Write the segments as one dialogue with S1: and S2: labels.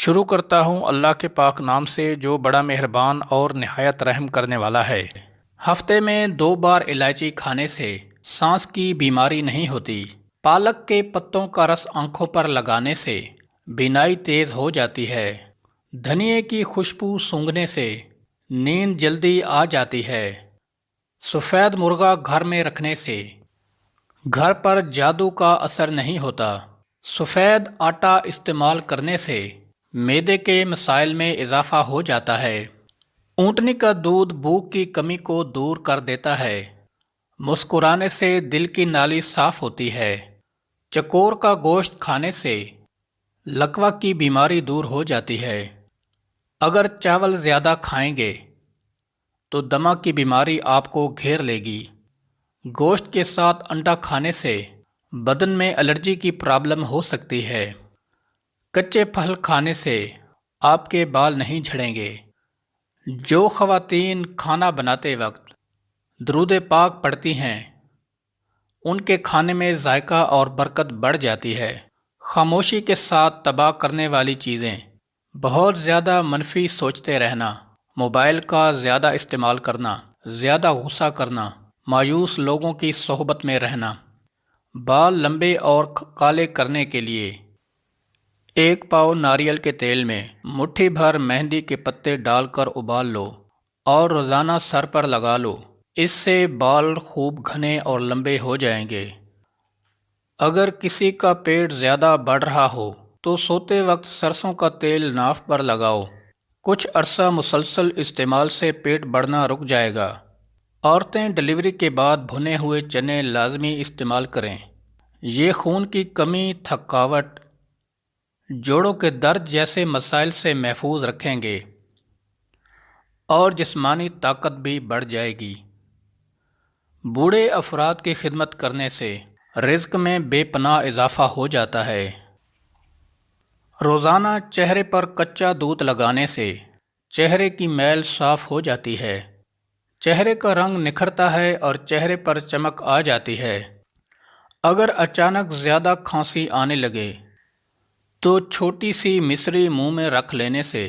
S1: شروع کرتا ہوں اللہ کے پاک نام سے جو بڑا مہربان اور نہایت رحم کرنے والا ہے۔ ہفتے میں 2 بار الائچی کھانے سے سانس کی بیماری نہیں ہوتی۔ پالک کے پتوں کا رس آنکھوں پر لگانے سے بینائی تیز ہو جاتی ہے۔ دھنیے کی خوشبو سونگھنے سے نیند جلدی آ جاتی ہے۔ سفید مرغا گھر میں رکھنے سے گھر پر جادو کا اثر نہیں ہوتا۔ سفید آٹا استعمال کرنے سے معدے کے مسائل میں اضافہ ہو جاتا ہے۔ اونٹنی کا دودھ بھوک کی کمی کو دور کر دیتا ہے۔ مسکرانے سے دل کی نالی صاف ہوتی ہے۔ چکور کا گوشت کھانے سے لکوہ کی بیماری دور ہو جاتی ہے۔ اگر چاول زیادہ کھائیں گے تو دمہ کی بیماری آپ کو گھیر لے گی۔ گوشت کے ساتھ انڈا کھانے سے بدن میں الرجی کی پرابلم ہو سکتی ہے۔ کچے پھل کھانے سے آپ کے بال نہیں جھڑیں گے۔ جو خواتین کھانا بناتے وقت درود پاک پڑھتی ہیں ان کے کھانے میں ذائقہ اور برکت بڑھ جاتی ہے۔ خاموشی کے ساتھ تباہ کرنے والی چیزیں: بہت زیادہ منفی سوچتے رہنا، موبائل کا زیادہ استعمال کرنا، زیادہ غصہ کرنا، مایوس لوگوں کی صحبت میں رہنا۔ بال لمبے اور کالے کرنے کے لیے 1 پاؤ ناریل کے تیل میں مٹھی بھر مہندی کے پتے ڈال کر ابال لو اور روزانہ سر پر لگا لو۔ اس سے بال خوب گھنے اور لمبے ہو جائیں گے۔ اگر کسی کا پیٹ زیادہ بڑھ رہا ہو تو سوتے وقت سرسوں کا تیل ناف پر لگاؤ۔ کچھ عرصہ مسلسل استعمال سے پیٹ بڑھنا رک جائے گا۔ عورتیں ڈلیوری کے بعد بھنے ہوئے چنے لازمی استعمال کریں۔ یہ خون کی کمی، تھکاوٹ، جوڑوں کے درد جیسے مسائل سے محفوظ رکھیں گے اور جسمانی طاقت بھی بڑھ جائے گی۔ بوڑھے افراد کی خدمت کرنے سے رزق میں بے پناہ اضافہ ہو جاتا ہے۔ روزانہ چہرے پر کچا دودھ لگانے سے چہرے کی میل صاف ہو جاتی ہے۔ چہرے کا رنگ نکھرتا ہے اور چہرے پر چمک آ جاتی ہے۔ اگر اچانک زیادہ کھانسی آنے لگے تو چھوٹی سی مصری منہ میں رکھ لینے سے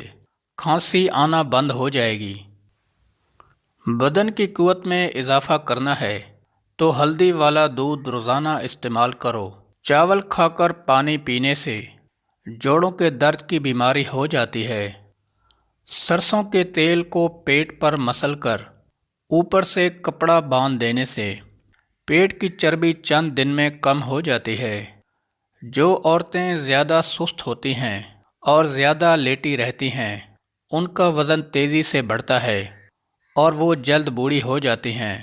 S1: کھانسی آنا بند ہو جائے گی۔ بدن کی قوت میں اضافہ کرنا ہے تو ہلدی والا دودھ روزانہ استعمال کرو۔ چاول کھا کر پانی پینے سے جوڑوں کے درد کی بیماری ہو جاتی ہے۔ سرسوں کے تیل کو پیٹ پر مسل کر اوپر سے کپڑا باندھ دینے سے پیٹ کی چربی چند دن میں کم ہو جاتی ہے۔ جو عورتیں زیادہ سست ہوتی ہیں اور زیادہ لیٹی رہتی ہیں ان کا وزن تیزی سے بڑھتا ہے اور وہ جلد بوڑھی ہو جاتی ہیں۔